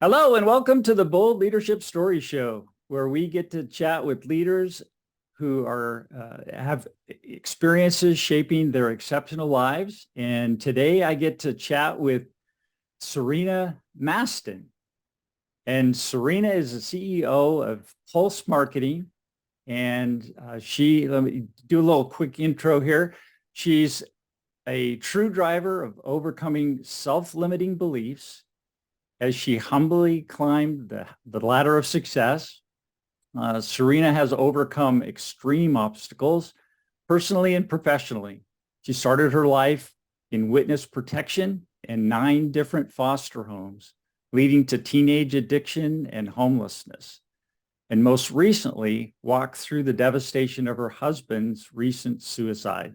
Hello and welcome to the Bold Leadership Story Show, where we get to chat with leaders who have experiences shaping their exceptional lives. And today I get to chat with Serena Mastin. And Serena is the CEO of Pulse Marketing. And let me do a little quick intro here. She's a true driver of overcoming self-limiting beliefs as she humbly climbed the ladder of success. Serena has overcome extreme obstacles personally and professionally. She started her life in witness protection in 9 different foster homes, leading to teenage addiction and homelessness. And most recently, walked through the devastation of her husband's recent suicide.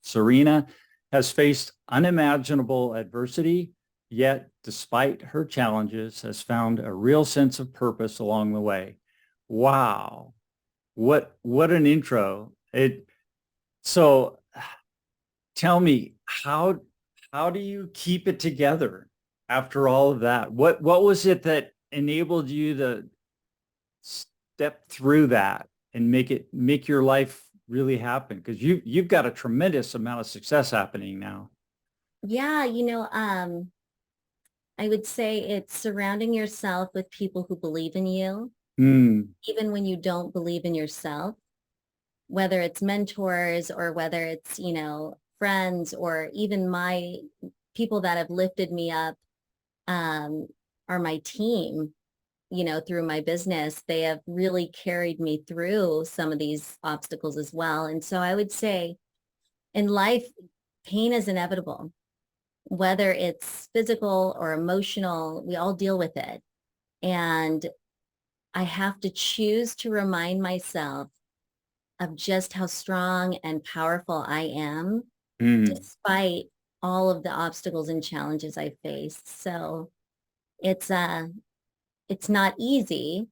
Serena has faced unimaginable adversity, yet despite her challenges, has found a real sense of purpose along the way. Wow. What an intro. So tell me, how do you keep it together after all of that? What was it that enabled you to step through that and make your life really happen? Because you've got a tremendous amount of success happening now. Yeah, I would say it's surrounding yourself with people who believe in you, Mm, even when you don't believe in yourself, whether it's mentors or whether it's, friends or even my people that have lifted me up, um, are my team, through my business. They have really carried me through some of these obstacles as well. And so I would say in life, pain is inevitable. Whether it's physical or emotional, we all deal with it. And I have to choose to remind myself of just how strong and powerful I am, mm. despite all of the obstacles and challenges I faced. So it's it's not easy,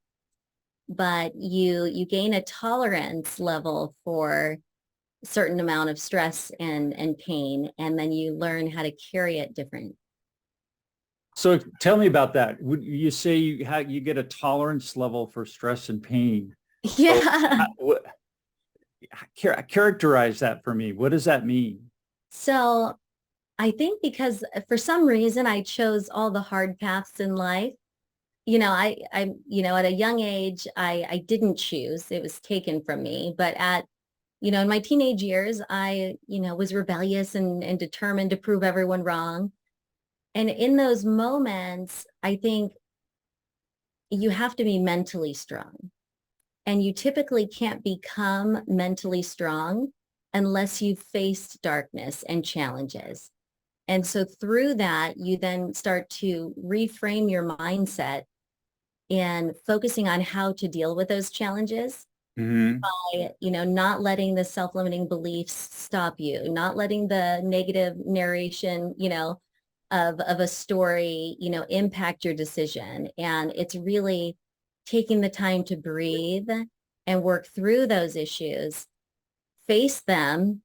but you gain a tolerance level for a certain amount of stress and pain, and then you learn how to carry it different. So tell me about that. Would you say you get a tolerance level for stress and pain? So Yeah. characterize that for me. What does that mean? So I think because for some reason I chose all the hard paths in life. At a young age, I didn't choose. It was taken from me. But in my teenage years, I, was rebellious and determined to prove everyone wrong. And in those moments, I think you have to be mentally strong. And you typically can't become mentally strong unless you've faced darkness and challenges. And so through that, you then start to reframe your mindset and focusing on how to deal with those challenges Hmm. by, not letting the self-limiting beliefs stop you, not letting the negative narration, of a story, impact your decision. And it's really taking the time to breathe and work through those issues, face them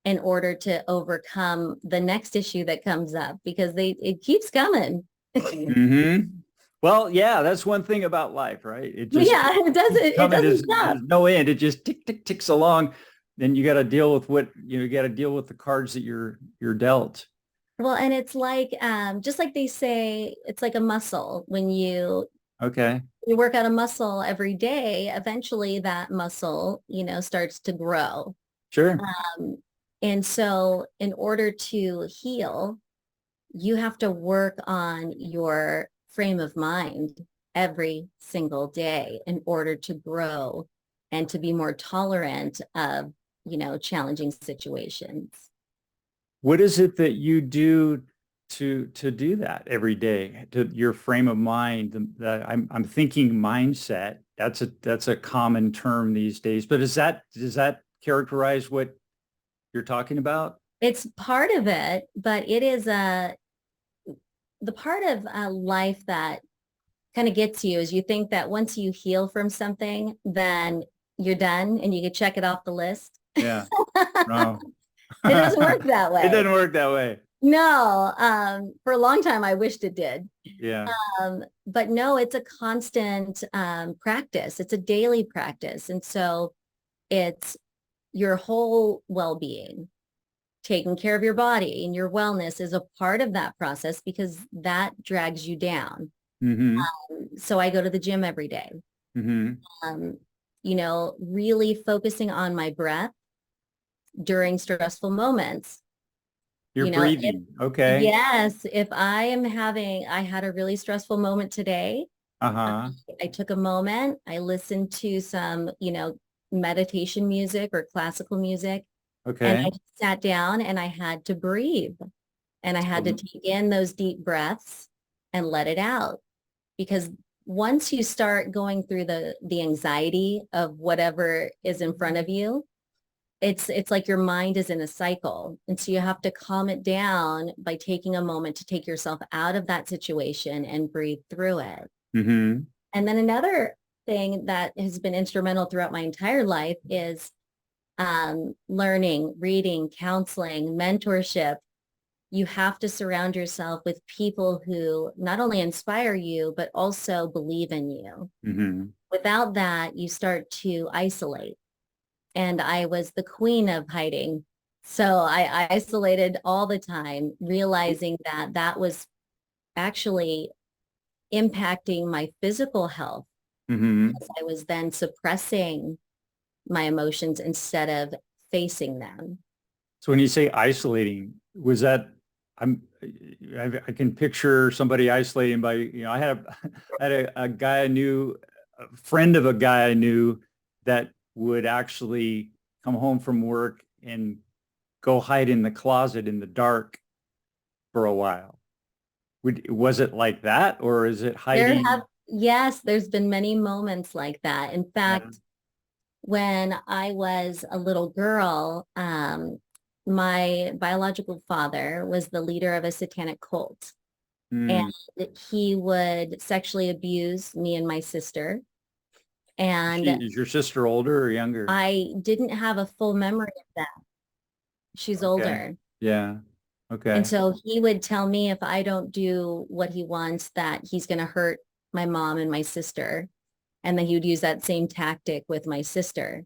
in order to overcome the next issue that comes up because it keeps coming. Hmm. Well, yeah, that's one thing about life, right? It just Yeah, it coming doesn't there's stop. no end. It just ticks along. Then you got to deal with you got to deal with the cards that you're dealt. Well, and it's like just like they say, it's like a muscle. When Okay. you work out a muscle every day, eventually that muscle, starts to grow. Sure. Um, and so in order to heal, you have to work on your frame of mind every single day in order to grow and to be more tolerant of, challenging situations. What is it that you do to do that every day? To your frame of mind, I'm thinking mindset. That's a common term these days. But does that characterize what you're talking about? It's part of it, but it is the part of life that kind of gets you is you think that once you heal from something, then you're done and you can check it off the list. Yeah. No. It doesn't work that It way. doesn't work that way. No, for a long time, I wished it did. Yeah. But no, it's a constant practice. It's a daily practice. And so it's your whole well-being. Taking care of your body and your wellness is a part of that process because that drags you down. Mm-hmm. So I go to the gym every day. Mm-hmm. Um, really focusing on my breath during stressful moments. You're If breathing. Okay. yes, if I had a really stressful moment today. uh, Uh-huh. I took a moment, I listened to some, meditation music or classical music, and I Okay. sat down and I had to breathe and I had to So, take in those deep breaths and let it out. Because once you start going through the anxiety of whatever is in front of you, it's like your mind is in a cycle. And so you have to calm it down by taking a moment to take yourself out of that situation and breathe through it. mm-hmm. And then another thing that has been instrumental throughout my entire life is learning, reading, counseling, mentorship. You have to surround yourself with people who not only inspire you, but also believe in you. Mm-hmm. Without that, you start to isolate. And I was the queen of hiding. So I isolated all the time, realizing that that was actually impacting my physical health. Mm-hmm. I was then suppressing my emotions instead of facing them. So when you say isolating, was that I'm I can picture somebody isolating by, I had I had a guy I knew, a friend of a guy I knew that would actually come home from work and go hide in the closet in the dark for a while. Was it like that, or is it hiding? Yes, there's been many moments like that. In Yeah. fact, when I was a little girl, my biological father was the leader of a satanic cult, and Hmm. he would sexually abuse me and my sister. And Is your sister older or younger? I didn't have a full memory of that. She's Okay. older. Yeah. And Okay. so he would tell me if I don't do what he wants, that he's going to hurt my mom and my sister. And then he would use that same tactic with my sister.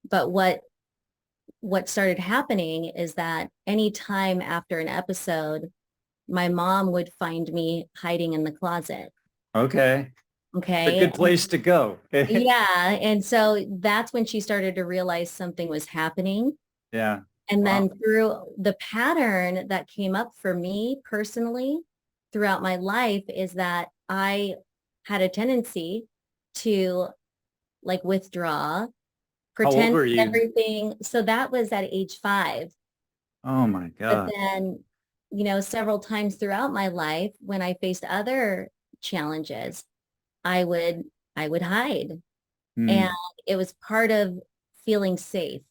But what started happening is that anytime after an episode, my mom would find me hiding in the closet. Okay. It's a Okay. good place to go. Yeah. And so that's when she started to realize something was happening. Yeah. And Wow. then through the pattern that came up for me personally throughout my life is that I had a tendency to like withdraw, How old pretend were you? everything. So that was at age 5. Oh my But God. then, several times throughout my life, when I faced other challenges, I would I would hide. And Hmm. it was part of feeling safe,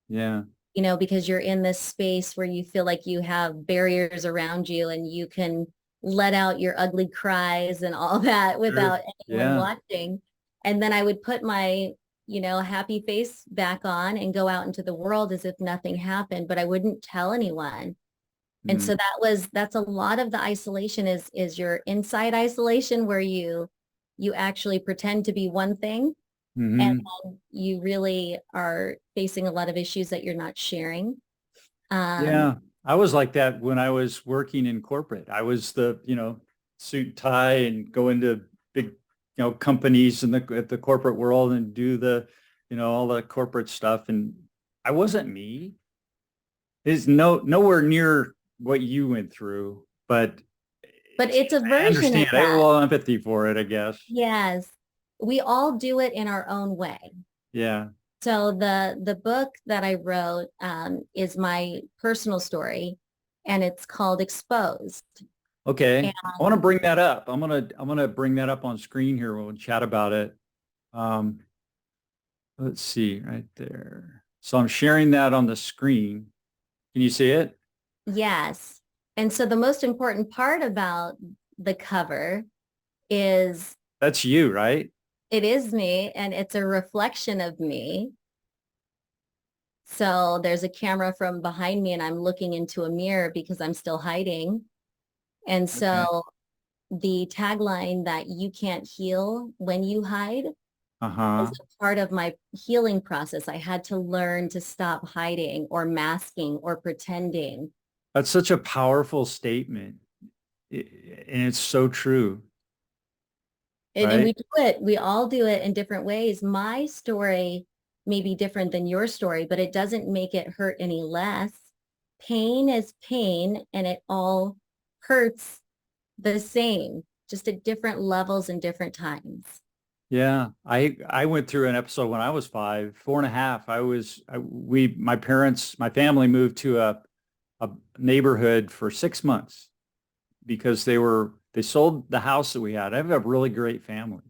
Yeah. because you're in this space where you feel like you have barriers around you and you can let out your ugly cries and all that Sure. without anyone Yeah. watching. And then I would put my, happy face back on and go out into the world as if nothing happened, but I wouldn't tell anyone. And Hmm. so that's a lot of the isolation is your inside isolation where you actually pretend to be one thing, and Hmm. then you really are facing a lot of issues that you're not sharing. Um, Yeah. I was like that when I was working in corporate. I was the, suit tie and go into big, companies in the corporate world and do the, all the corporate stuff. And I wasn't me. It's nowhere near what you went through, but but it's a I version of understand. I have a that. lot of empathy for it, I guess. Yes. We all do it in our own way. Yeah. So the book that I wrote is my personal story, and it's called Exposed. Okay. I want to And bring that up. I'm gonna bring that up on screen here. We'll chat about it. Um, let's see right there. So I'm sharing that on the screen. Can you see it? yes. And so the most important part about the cover is That's you, right? it is me and it's a reflection of me. So there's a camera from behind me and I'm looking into a mirror because I'm still hiding. And Okay. so the tagline that you can't heal when you hide was Uh-huh. a part of my healing process. I had to learn to stop hiding or masking or pretending. That's such a powerful statement. And it's so true, And we right? do it, we all do it in different ways. My story may be different than your story, but it doesn't make it hurt any less. Pain is pain and it all hurts the same, just at different levels and different times. Yeah. I went through an episode when I was 5, 4.5. My parents, my family moved to a neighborhood for 6 months because they sold the house that we had. I have a really great family.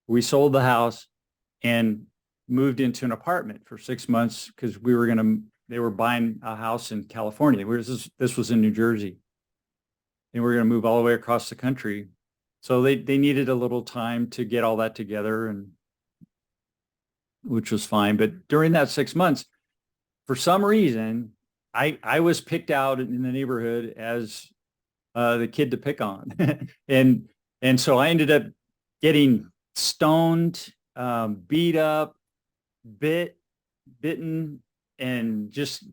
We sold the house and moved into an apartment for 6 months because they were buying a house in California. This was in New Jersey, and we were going to move all the way across the country. So they needed a little time to get all that together, and which was fine. But during that 6 months, for some reason, I was picked out in the neighborhood as the kid to pick on, and and so I ended up getting stoned, beat up, bitten, and just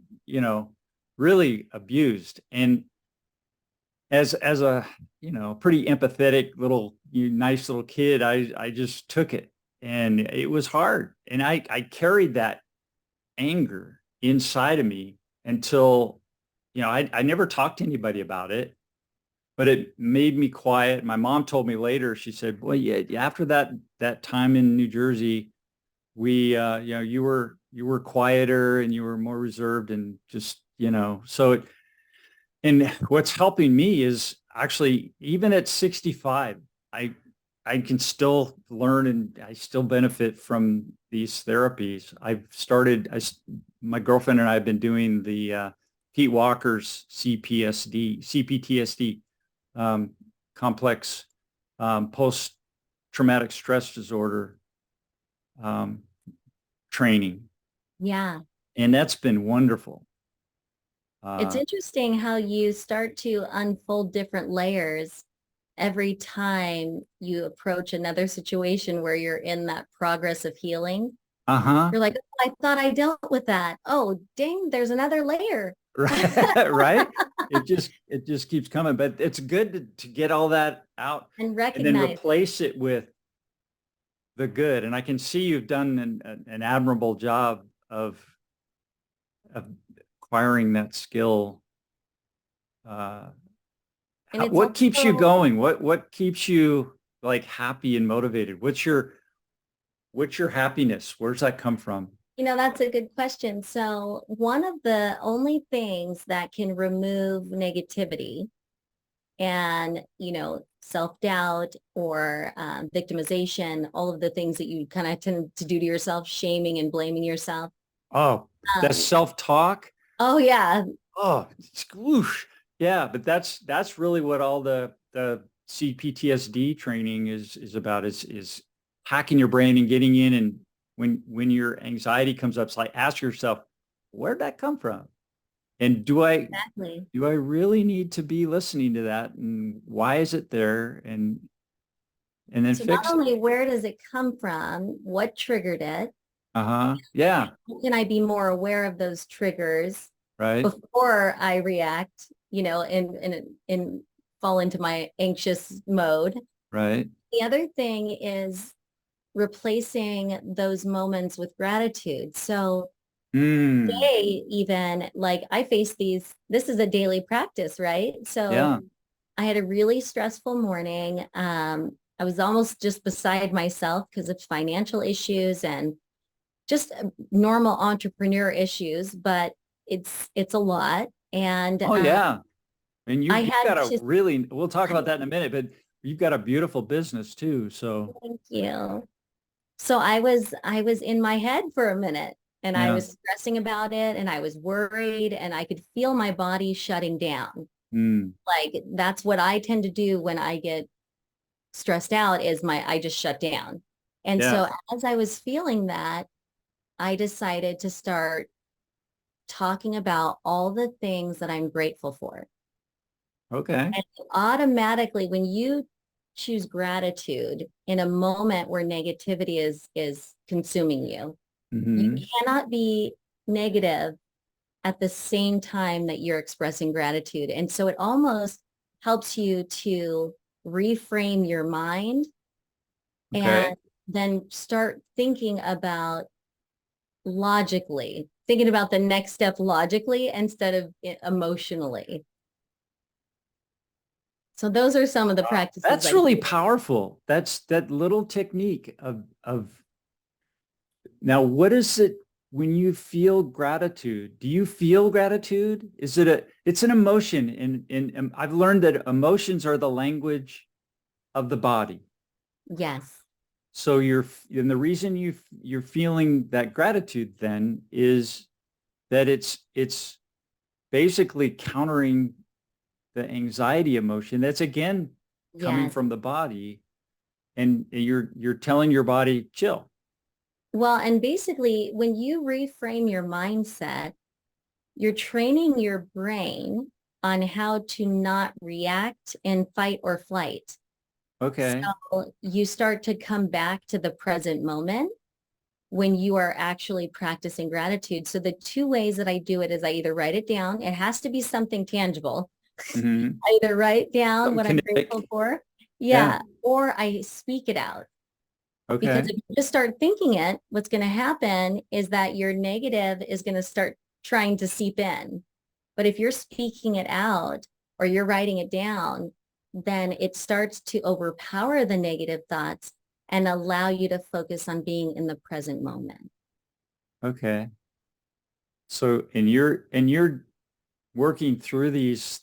really abused. And as a pretty empathetic little nice little kid, I just took it, and it was hard, and I carried that anger inside of me until I never talked to anybody about it, but it made me quiet. My mom told me later, she said, well, yeah, after that time in New Jersey, we you were quieter and you were more reserved, and just and what's helping me is actually, even at 65, I I can still learn, and I still benefit from these therapies. My girlfriend and I have been doing the Pete Walker's CPTSD, um, complex post-traumatic stress disorder um, training, Yeah. and that's been wonderful. It's Uh, interesting how you start to unfold different layers every time you approach another situation where you're in that progress of healing. uh-huh. You're like, oh, I thought I dealt with that. Oh, dang, there's another layer. Right. Right. It just keeps coming, but it's good to get all that out And and then recognize. replace it with the good. And I can see you've done an admirable job of acquiring that skill. Uh, And it's what keeps you also, going? What keeps you like happy and motivated? What's your happiness? Where's that come from? that's a good question. So one of the only things that can remove negativity and, self-doubt or victimization, all of the things that you kind of tend to do to yourself, shaming and blaming yourself. Oh, that Um, self-talk. oh yeah. Oh, whoosh. Yeah, but that's really what all the CPTSD training is about, is hacking your brain and getting in. And when your anxiety comes up, it's like, ask yourself, where'd that come from? And Exactly. do I really need to be listening to that? And why is it there? And then So not fix it. only where does it come from, what triggered it, Uh-huh. Yeah, how can I be more aware of those triggers right, before I react, and fall into my anxious mode. right. The other thing is replacing those moments with gratitude. So Mm, today, even like I face this is a daily practice, right? So yeah. I had a really stressful morning. I was almost just beside myself because of financial issues and just normal entrepreneur issues, but it's a lot. And Oh, yeah. And I you've had got a to really, we'll talk about that in a minute, but you've got a beautiful business too. So thank you. So I was in my head for a minute and I yeah. was stressing about it and I was worried and I could feel my body shutting down. Mm, Like that's what I tend to do when I get stressed out is I just shut down. And yeah. so as I was feeling that, I decided to start talking about all the things that I'm grateful for. Okay. And automatically, when you choose gratitude in a moment where negativity is consuming you, you Hmm. cannot be negative at the same time that you're expressing gratitude. And so it almost helps you to reframe your mind Okay. and then start thinking about logically, thinking about the next step logically instead of emotionally. So those are some of the practices That's I really do. powerful. That's that little technique of now, what is it when you feel gratitude? Do you feel gratitude? Is it it's an emotion and I've learned that emotions are the language of the body. Yes. So and the reason you're feeling that gratitude then is that it's basically countering the anxiety emotion that's again coming Yes. from the body, and you're telling your body chill. Well, and basically, when you reframe your mindset, you're training your brain on how to not react in fight or flight. Okay. So you start to come back to the present moment when you are actually practicing gratitude. So the two ways that I do it is I either write it down. It has to be something tangible. Hmm. I either write down Something what I'm kinetic. grateful for. Yeah. Yeah. Or I speak it out. Because Okay. if you just start thinking it, what's going to happen is that your negative is going to start trying to seep in. But if you're speaking it out or you're writing it down, then it starts to overpower the negative thoughts and allow you to focus on being in the present moment. Okay. So, and you're working through these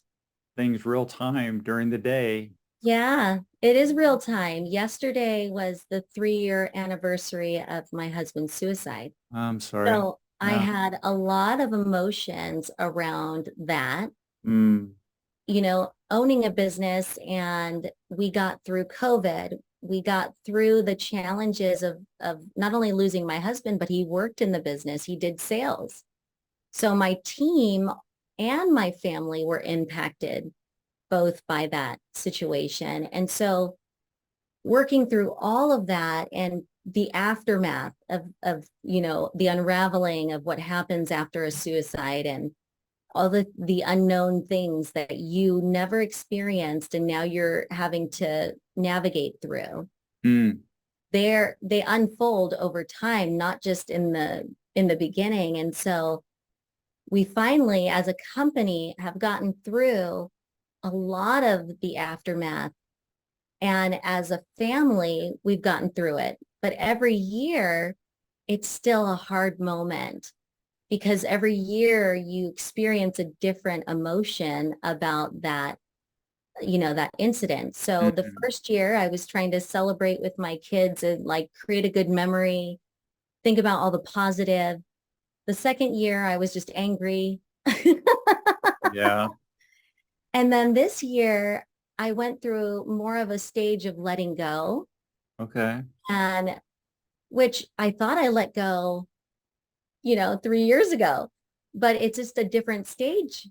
things real time during the day. Yeah, it is real time. Yesterday was the 3-year anniversary of my husband's suicide. I'm sorry. So I Yeah. had a lot of emotions around that, Mm. owning a business, and we got through COVID. We got through the challenges of not only losing my husband, but he worked in the business. He did sales. So my team and my family were impacted both by that situation. And so working through all of that and the aftermath of the unraveling of what happens after a suicide and all the unknown things that you never experienced and now you're having to navigate through. Mm. They unfold over time, not just in the beginning. And so we finally, as a company, have gotten through a lot of the aftermath. And as a family, we've gotten through it. But every year, it's still a hard moment because every year you experience a different emotion about that incident. So the Mhm. first year I was trying to celebrate with my kids and like create a good memory, think about all the positive. The second year I was just angry. Yeah. And then this year I went through more of a stage of letting go, Okay. and which I thought I let go, 3 years ago, but it's just a different stage.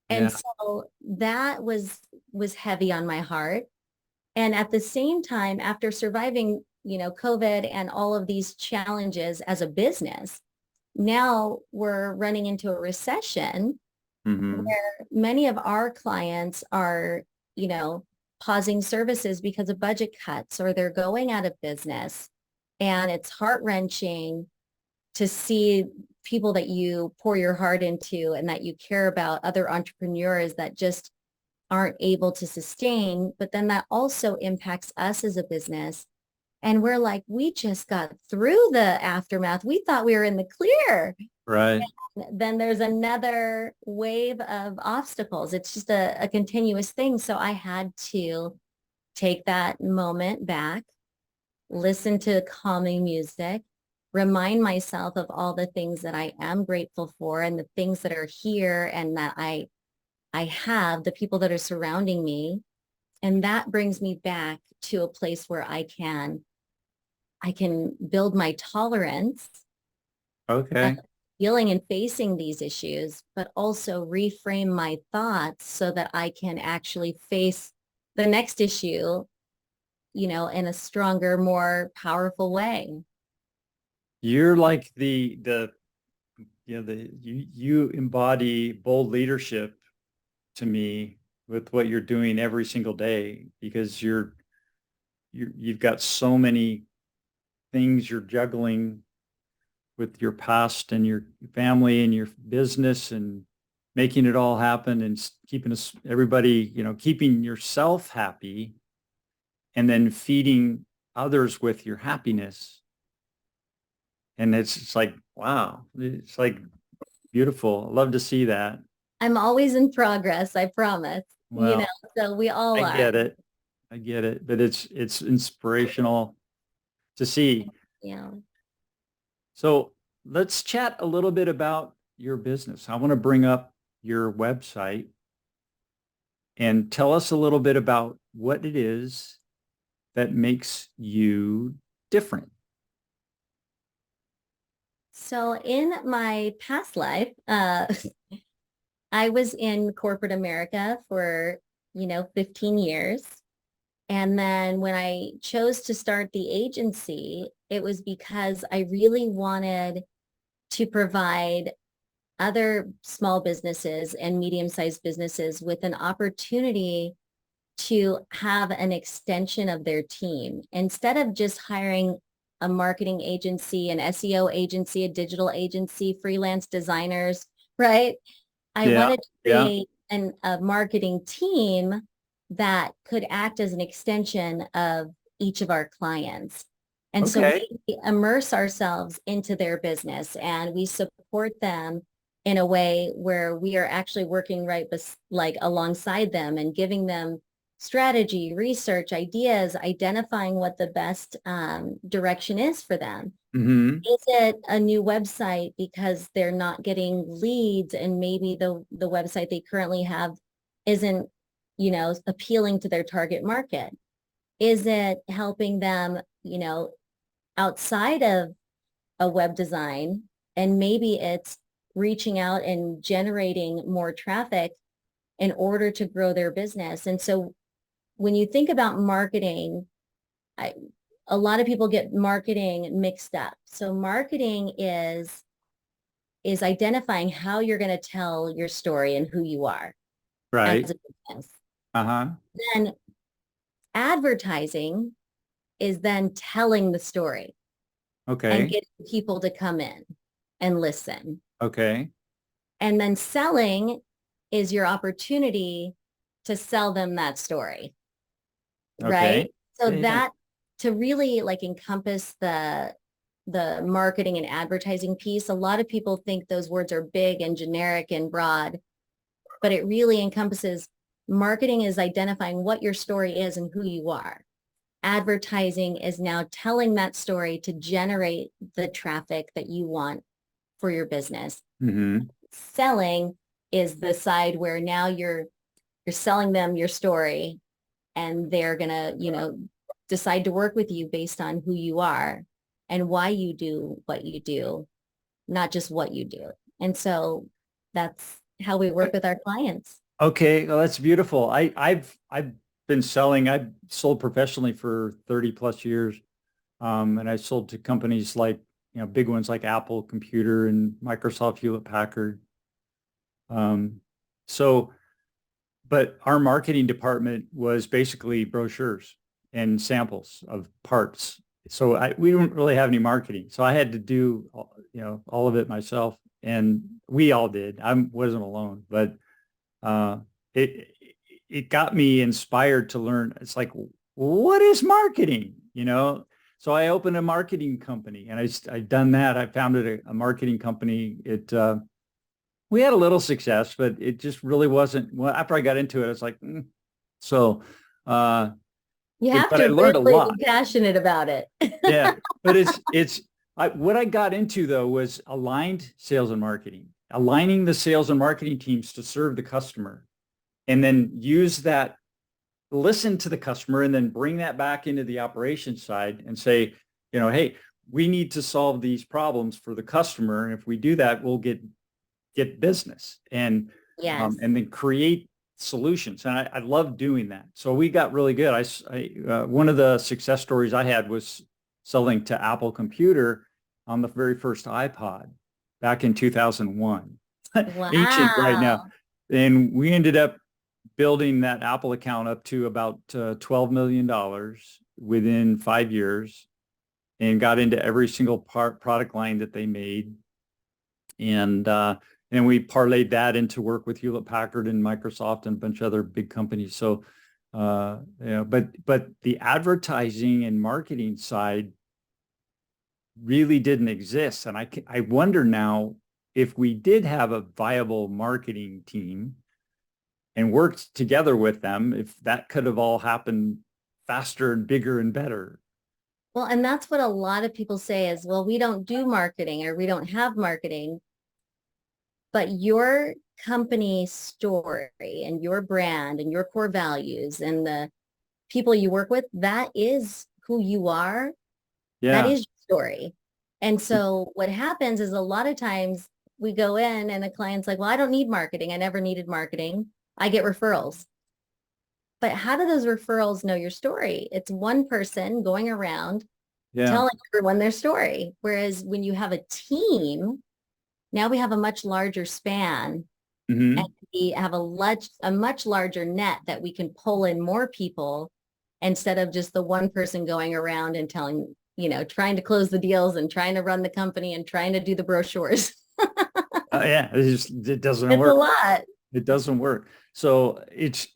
And Yeah. so that was heavy on my heart. And at the same time, after surviving, COVID and all of these challenges as a business, now we're running into a recession Hmm. where many of our clients are, you know, pausing services because of budget cuts or they're going out of business. And it's heart-wrenching to see people that you pour your heart into and that you care about, other entrepreneurs that just aren't able to sustain. But then that also impacts us as a business. And we're like, we just got through the aftermath. We thought we were in the clear. Right. Then there's another wave of obstacles. It's just a continuous thing. So I had to take that moment back, listen to calming music, remind myself of all the things that I am grateful for and the things that are here and that I have, the people that are surrounding me. And that brings me back to a place where I can build my tolerance Okay. feeling and facing these issues, but also reframe my thoughts so that I can actually face the next issue, in a stronger, more powerful way. You're like you embody bold leadership to me with what you're doing every single day, because you've got so many things you're juggling with your past and your family and your business, and making it all happen, and keeping everybody, keeping yourself happy, and then feeding others with your happiness. And it's like, wow, it's like beautiful. I love to see that. I'm always in progress, I promise. Well, So we all I are. get it. I get it. But it's inspirational to see. Yeah. So let's chat a little bit about your business. I want to bring up your website and tell us a little bit about what it is that makes you different. So in my past life, I was in corporate America for, 15 years. And then when I chose to start the agency, it was because I really wanted to provide other small businesses and medium-sized businesses with an opportunity to have an extension of their team. Instead of just hiring a marketing agency, an SEO agency, a digital agency, freelance designers, right? I Yeah. wanted to Yeah. create a marketing team that could act as an extension of each of our clients. And so Okay. we immerse ourselves into their business and we support them in a way where we are actually working like alongside them and giving them strategy, research, ideas, identifying what the best direction is for them. Mm-hmm. Is it a new website because they're not getting leads and maybe the website they currently have isn't, appealing to their target market? Is it helping them, outside of a web design, and maybe it's reaching out and generating more traffic in order to grow their business? And so when you think about marketing, a lot of people get marketing mixed up. So marketing is identifying how you're going to tell your story and who you are Right. as a business. Uh-huh. Then advertising is then telling the story and Okay. getting people to come in and listen. Okay. And then selling is your opportunity to sell them that story, Okay. right? So Yeah. that to really like encompass the marketing and advertising piece, a lot of people think those words are big and generic and broad, but it really encompasses marketing is identifying what your story is and who you are. Advertising is now telling that story to generate the traffic that you want for your business. Mm-hmm. Selling is the side where now you're selling them your story and they're going to, decide to work with you based on who you are and why you do what you do, not just what you do. And so that's how we work with our clients. Okay. Well, that's beautiful. I've been selling. I've sold professionally for 30 plus years. And I sold to companies like, big ones like Apple Computer and Microsoft Hewlett Packard. Um, so, but our marketing department was basically brochures and samples of parts. So we don't really have any marketing. So I had to do, all of it myself, and we all did. I wasn't alone, but uh, it it got me inspired to learn. It's like, what is marketing? So I opened a marketing company, and I've done that. I founded a marketing company. We had a little success, but it just really wasn't. Well, after I got into it, it's like, so. Uh, You have but I to learned a really lot. be passionate about it. Yeah, but what I got into though was aligned sales and marketing, aligning the sales and marketing teams to serve the customer, and then use that, listen to the customer, and then bring that back into the operations side and say, hey, we need to solve these problems for the customer. And if we do that, we'll get business Yes. and then create solutions. And I love doing that. So we got really good. One of the success stories I had was selling to Apple Computer on the very first iPod back in 2001. Ancient right now. Wow. And we ended up building that Apple account up to about $12 million within 5 years, and got into every single product line that they made. And we parlayed that into work with Hewlett Packard and Microsoft and a bunch of other big companies. So, but the advertising and marketing side really didn't exist. And I wonder now, if we did have a viable marketing team and worked together with them, if that could have all happened faster and bigger and better. Well, and that's what a lot of people say is, well, we don't do marketing or we don't have marketing. But your company story and your brand and your core values and the people you work with, that is who you are. That Yeah. is your story. And so what happens is a lot of times we go in and the client's like, well, I don't need marketing. I never needed marketing. I get referrals. But how do those referrals know your story? It's one person going around telling everyone their story. Whereas when you have a team, now we have a much larger span, Mm-hmm. and we have a much larger net that we can pull in more people instead of just the one person going around and telling, trying to close the deals and trying to run the company and trying to do the brochures. Yeah, it doesn't It's a work. lot. It doesn't work. So it's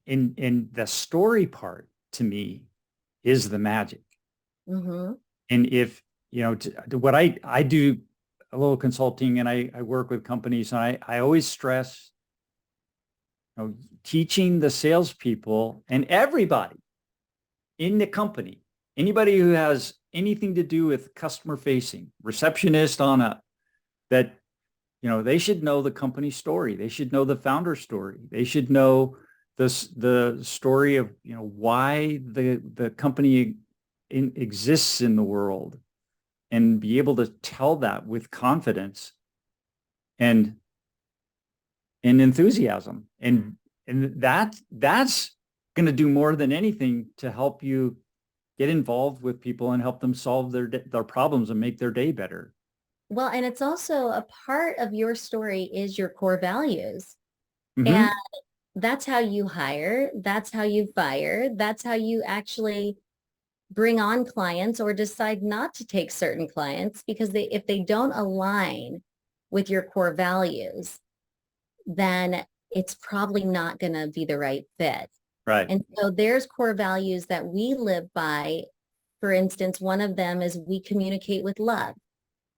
in the story part, to me, is the magic. Mm-hmm. And if, what I do a little consulting, and I work with companies, and I always stress, teaching the salespeople and everybody in the company, anybody who has anything to do with customer facing, receptionist on up, that, they should know the company story. They should know the founder story. They should know the story of, why the company exists in the world, and be able to tell that with confidence and enthusiasm. And that's going to do more than anything to help you get involved with people and help them solve their problems and make their day better. Well, and it's also a part of your story is your core values. Mm-hmm. And that's how you hire. That's how you fire. That's how you actually bring on clients or decide not to take certain clients, because if they don't align with your core values, then it's probably not going to be the right fit. Right. And so there's core values that we live by. For instance, one of them is we communicate with love.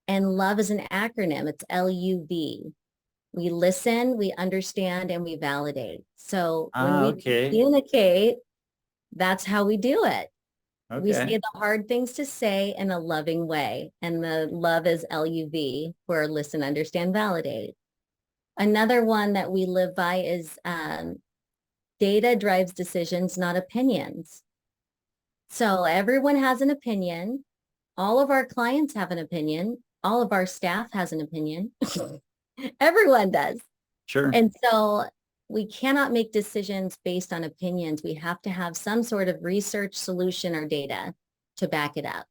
And love is an acronym. It's LUV. We listen, we understand, and we validate. So when we communicate, that's how we do it. Okay. We say the hard things to say in a loving way. And the love is LUV, where listen, understand, validate. Another one that we live by is data drives decisions, not opinions. So everyone has an opinion. All of our clients have an opinion. All of our staff has an opinion. Everyone does. Sure. And so we cannot make decisions based on opinions. We have to have some sort of research, solution, or data to back it up.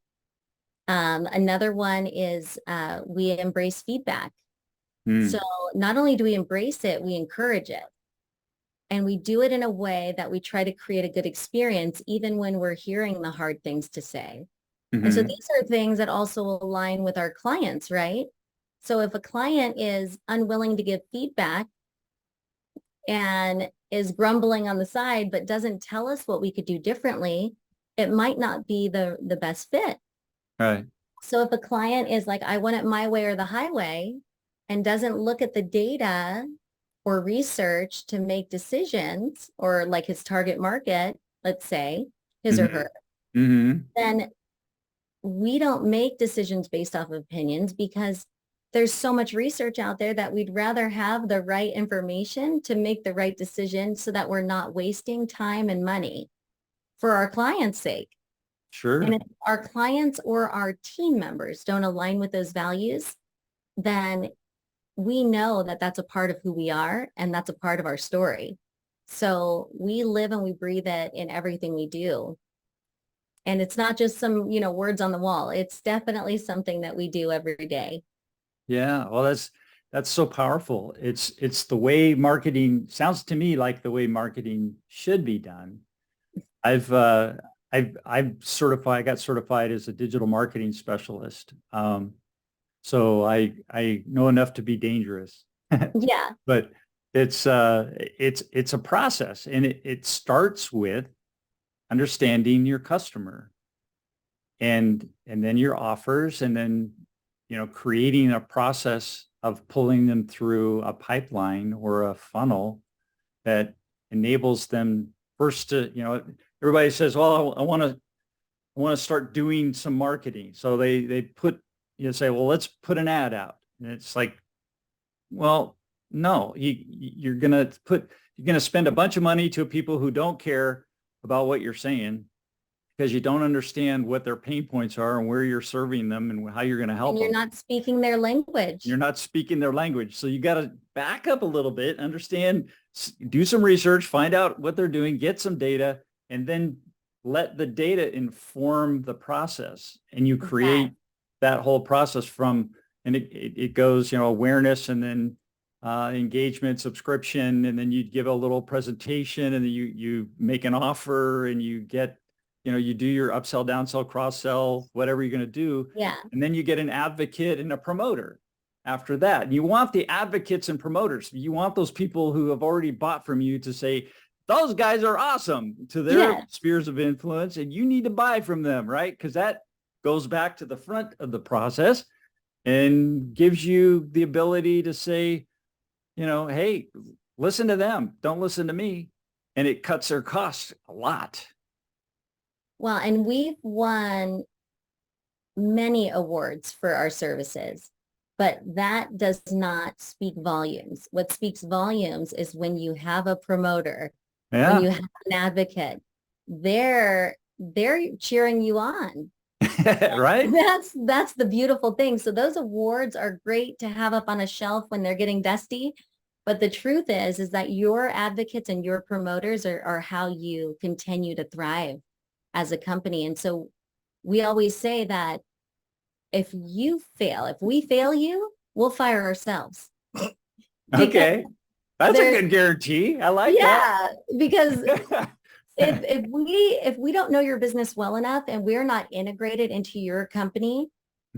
Another one is we embrace feedback. So not only do we embrace it, we encourage it. And we do it in a way that we try to create a good experience, even when we're hearing the hard things to say. And so these are things that also align with our clients, right? So if a client is unwilling to give feedback and is grumbling on the side, but doesn't tell us what we could do differently, it might not be the best fit. Right. So if a client is like, I want it my way or the highway, and doesn't look at the data or research to make decisions, or like his target market, let's say, his or her, then we don't make decisions based off of opinions, because there's so much research out there that we'd rather have the right information to make the right decision, so that we're not wasting time and money for our client's sake. Sure. And if our clients or our team members don't align with those values, then we know that that's a part of who we are and that's a part of our story. So we live and we breathe it in everything we do. And it's not just some, words on the wall. It's definitely something that we do every day. Yeah. Well, that's so powerful. It's the way marketing sounds to me like the way marketing should be done. I've I've certified, I got certified as a digital marketing specialist. So I know enough to be dangerous, Yeah. but it's a process, and it starts with understanding your customer and then your offers, and then creating a process of pulling them through a pipeline or a funnel that enables them first to, everybody says, well, I want to start doing some marketing. So they put, say, well, let's put an ad out. And it's like, well, no, you're going to spend a bunch of money to people who don't care about what you're saying, because you don't understand what their pain points are and where you're serving them and how you're going to help And you're them. not speaking their language. You're not speaking their language. So you got to back up a little bit, understand, do some research, find out what they're doing, get some data, and then let the data inform the process. And you create that whole process and it goes, awareness, and then engagement, subscription, and then you give a little presentation, and then you make an offer, and you get, you do your upsell, downsell, cross sell, whatever you're going to do. Yeah. And then you get an advocate and a promoter after that. And you want the advocates and promoters. You want those people who have already bought from you to say, those guys are awesome, to their spheres of influence, and you need to buy from them, right? Because that goes back to the front of the process and gives you the ability to say, hey, listen to them, don't listen to me. And it cuts their costs a lot. Well, and we've won many awards for our services, but that does not speak volumes. What speaks volumes is when you have a promoter, when you have an advocate, they're cheering you on. Right? That's the beautiful thing. So those awards are great to have up on a shelf when they're getting dusty. But the truth is that your advocates and your promoters are how you continue to thrive as a company. And so we always say that if we fail you, we'll fire ourselves. Okay. That's a good guarantee. I like that. Yeah, because if we don't know your business well enough and we're not integrated into your company,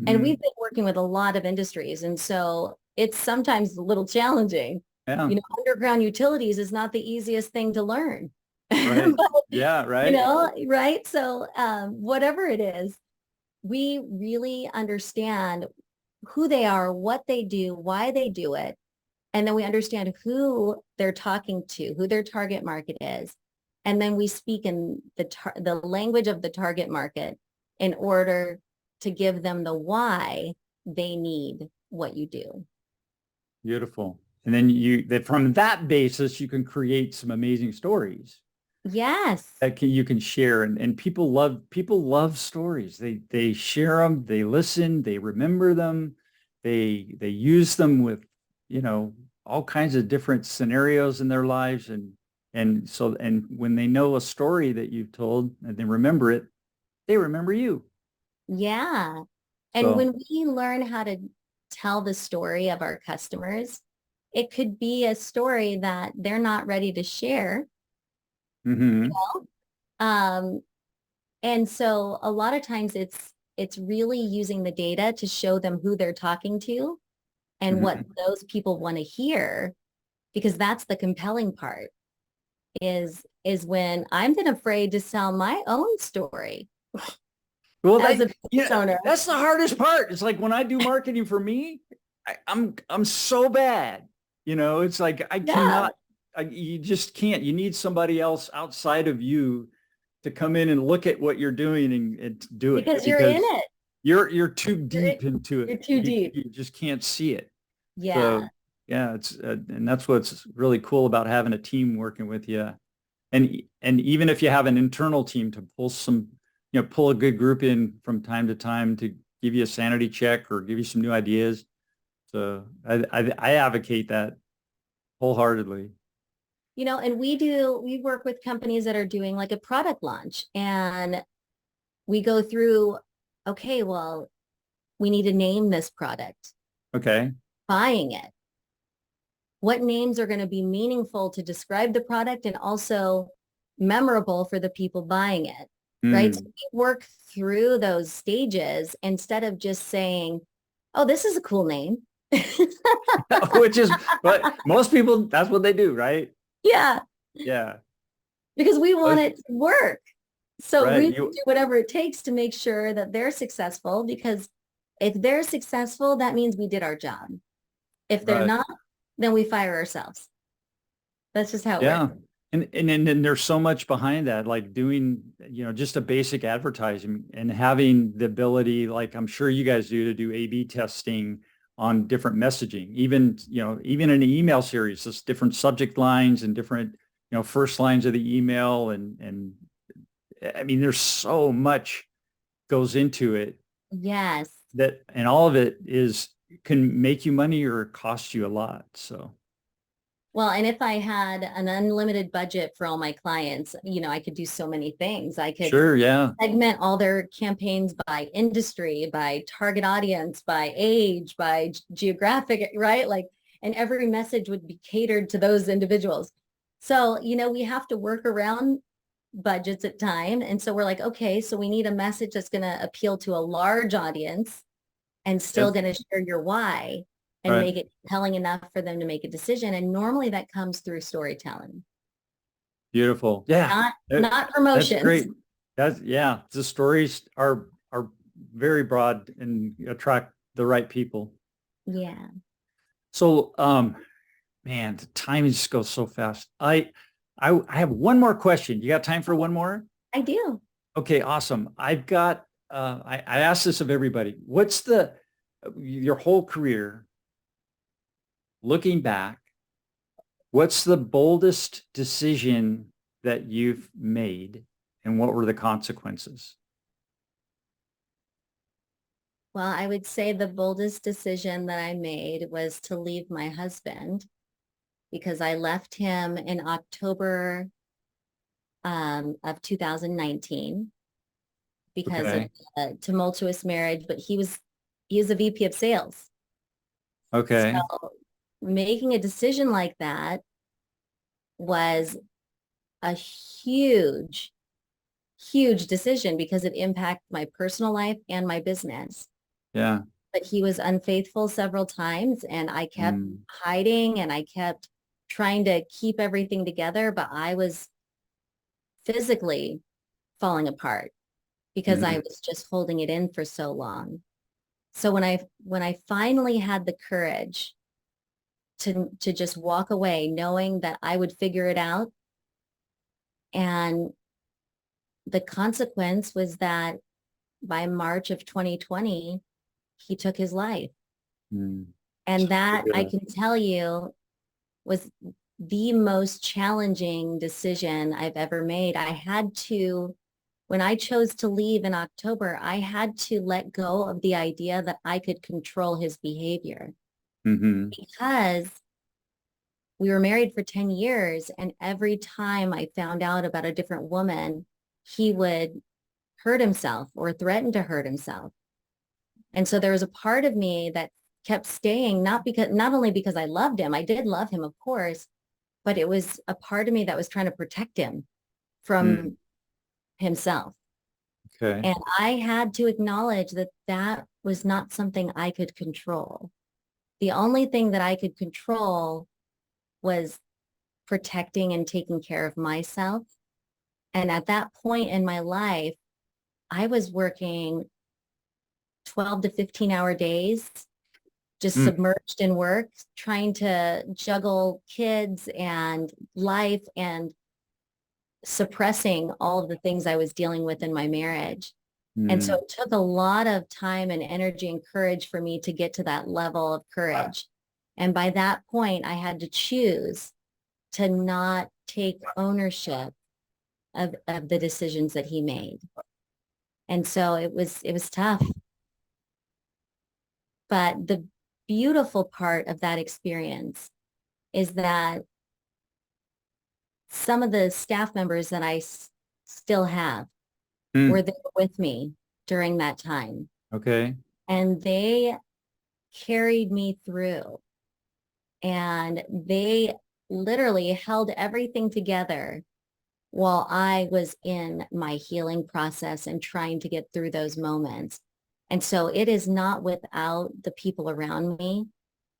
and we've been working with a lot of industries, and so it's sometimes a little challenging. Yeah. Underground utilities is not the easiest thing to learn. Right. But, yeah, right. Right. So whatever it is, we really understand who they are, what they do, why they do it. And then we understand who they're talking to, who their target market is. And then we speak in the language of the target market in order to give them the why they need what you do. Beautiful. And then from that basis, you can create some amazing stories. Yes. That you can share. And people love stories. They share them, they listen, they remember them, they use them with, all kinds of different scenarios in their lives. And when they know a story that you've told and they remember it, they remember you. Yeah. And when we learn how to tell the story of our customers, it could be a story that they're not ready to share. Mm-hmm. And so a lot of times it's really using the data to show them who they're talking to and what those people want to hear, because that's the compelling part is when I'm then afraid to sell my own story. Well, that's the hardest part. It's like when I do marketing for me, I'm so bad. It's like I cannot. You just can't. You need somebody else outside of you to come in and look at what you're doing and do it. Because you're in it. You're too deep into it. You're too deep. You just can't see it. Yeah. So, yeah, it's and that's what's really cool about having a team working with you. And even if you have an internal team to pull some pull a good group in from time to time to give you a sanity check or give you some new ideas. So I advocate that wholeheartedly. And we work with companies that are doing like a product launch, and we go through, okay, well, we need to name this product, Okay. buying it. What names are going to be meaningful to describe the product and also memorable for the people buying it, right? So Mm. we work through those stages instead of just saying, oh, this is a cool name. Which is, but most people, that's what they do, right? Yeah, Yeah. because we want Most- it to work. So right. we do whatever it takes to make sure that they're successful, because if they're successful, that means we did our job. If they're Right. not, then we fire ourselves. That's just how it Yeah. works. And there's so much behind that, like doing, just a basic advertising and having the ability, like I'm sure you guys do, to do A/B testing on different messaging, even in an email series, just different subject lines and different, first lines of the email. And I mean, there's so much goes into it Yes. and all of it can make you money or cost you a lot. So. Well, and if I had an unlimited budget for all my clients, I could do so many things. I could Sure. Yeah. segment all their campaigns by industry, by target audience, by age, by geographic, right? Like, and every message would be catered to those individuals. So, we have to work around budgets at time. And so we're like, okay, so we need a message that's going to appeal to a large audience and still Yep. going to share your why and Right. make it compelling enough for them to make a decision. And normally that comes through storytelling, Beautiful. Yeah. not That's promotions. great. Yeah. The stories are very broad and attract the right people. Yeah, So, man, the time just goes so fast. I have one more question. You got time for one more? I do. Okay, awesome. I've got, I ask this of everybody. What's your whole career, looking back, what's the boldest decision that you've made and what were the consequences? Well, I would say the boldest decision that I made was to leave my husband, because I left him in October of 2019 because of Okay. a tumultuous marriage, but he was a VP of sales. Okay. So making a decision like that was a huge, huge decision because it impacted my personal life and my business. Yeah. But he was unfaithful several times, and I kept Mm. hiding and I kept trying to keep everything together, but I was physically falling apart because I Mhm. was just holding it in for so long. So when I finally had the courage to just walk away, knowing that I would figure it out, and the consequence was that by March of 2020, he took his life. Mm. And that, I Yeah. can tell you, was the most challenging decision I've ever made. When I chose to leave in October, I had to let go of the idea that I could control his behavior, Mhm. because we were married for 10 years. And every time I found out about a different woman, he would hurt himself or threaten to hurt himself. And so there was a part of me that kept staying, not only because I loved him, I did love him, of course, but it was a part of me that was trying to protect him Mm. from himself. Okay. And I had to acknowledge that that was not something I could control. The only thing that I could control was protecting and taking care of myself. And at that point in my life, I was working 12 to 15-hour days, just Mm. submerged in work, trying to juggle kids and life and suppressing all of the things I was dealing with in my marriage. And so Mm. it took a lot of time and energy and courage for me to get to that level of courage. And by that point, I had to choose to not take ownership of the decisions that he made. And so it was tough. But the beautiful part of that experience is that some of the staff members that still have were Mm, there with me during that time. okay. And they carried me through, and they literally held everything together while I was in my healing process and trying to get through those moments. And so it is not without the people around me,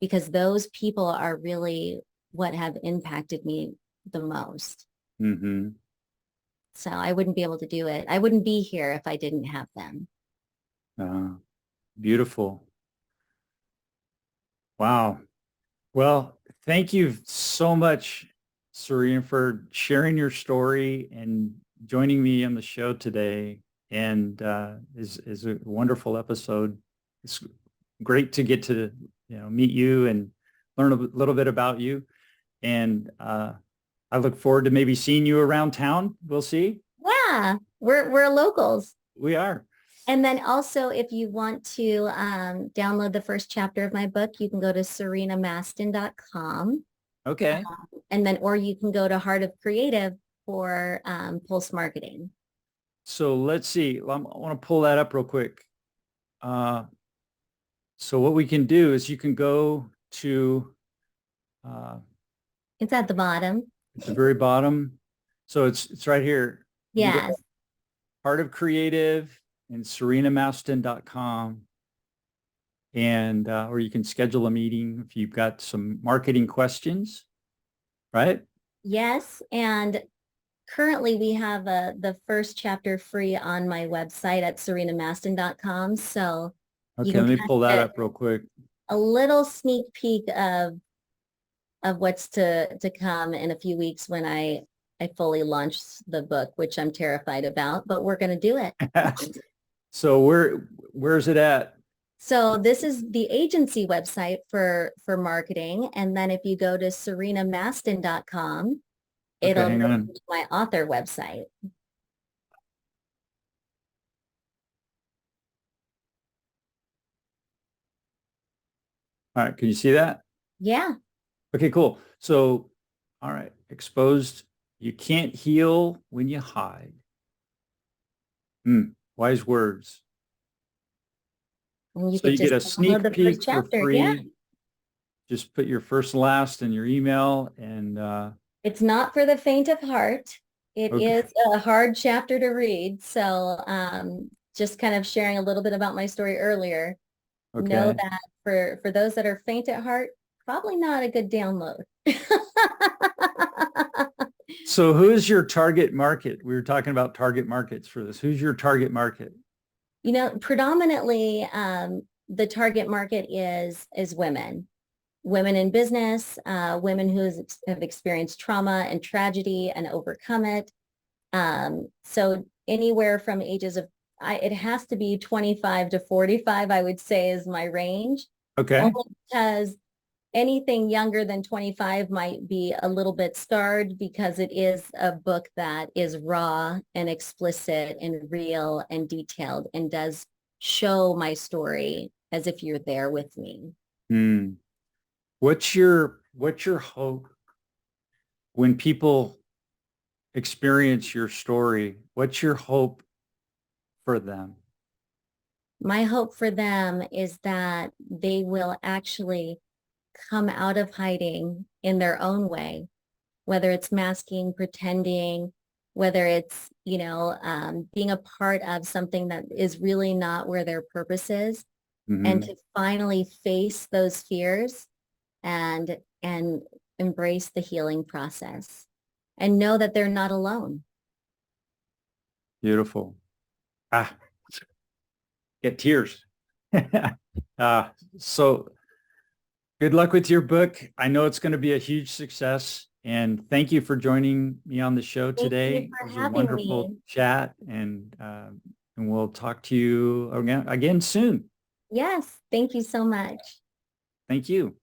because those people are really what have impacted me the most. Mm-hmm. So I wouldn't be able to do it. I wouldn't be here if I didn't have them. Beautiful. Wow. Well, thank you so much, Serena, for sharing your story and joining me on the show today. And is a wonderful episode. It's great to get to meet you and learn a little bit about you. And I look forward to maybe seeing you around town. We'll see. Yeah, we're locals. We are. And then also, if you want to download the first chapter of my book, you can go to serenamastin.com. Okay. And then, or you can go to Heart of Creative for Pulse Marketing. So let's see. I want to pull that up real quick. So what we can do is you can go to It's at the bottom. the very bottom. So it's right here. Yes. Heart of Creative and serenamastin.com. And or you can schedule a meeting if you've got some marketing questions, right? Yes. And currently we have the first chapter free on my website at serenamastin.com. So Okay, let me pull that up real quick. A little sneak peek of what's to come in a few weeks when I fully launch the book, which I'm terrified about, but we're going to do it. So where's it at? So this is the agency website for marketing. And then if you go to serenamastin.com, it'll go to my author website. All right. Can you see that? Yeah. Okay, cool. So, all right. Exposed. You can't heal when you hide. Wise words. And you so you get a sneak peek for free. Yeah. Just put your first, last, and your email. And it's not for the faint of heart. It is a hard chapter to read. So just kind of sharing a little bit about my story earlier. Know that for those that are faint at heart, probably not a good download. So who's your target market? We were talking about target markets for this. Who's your target market? Predominantly the target market is women in business, women who have experienced trauma and tragedy and overcome it. So anywhere from ages of, it has to be 25 to 45, I would say, is my range. Okay. Only because anything younger than 25 might be a little bit scarred, because it is a book that is raw and explicit and real and detailed and does show my story as if you're there with me. What's your hope when people experience your story? What's your hope for them? My hope for them is that they will actually come out of hiding in their own way, whether it's masking, pretending, whether it's, being a part of something that is really not where their purpose is, and to finally face those fears and embrace the healing process and know that they're not alone. Beautiful. Get tears. So good luck with your book. I know it's going to be a huge success. And thank you for joining me on the show today. Thank you for it was a having wonderful me. chat, and we'll talk to you again soon. Yes. Thank you so much. Thank you.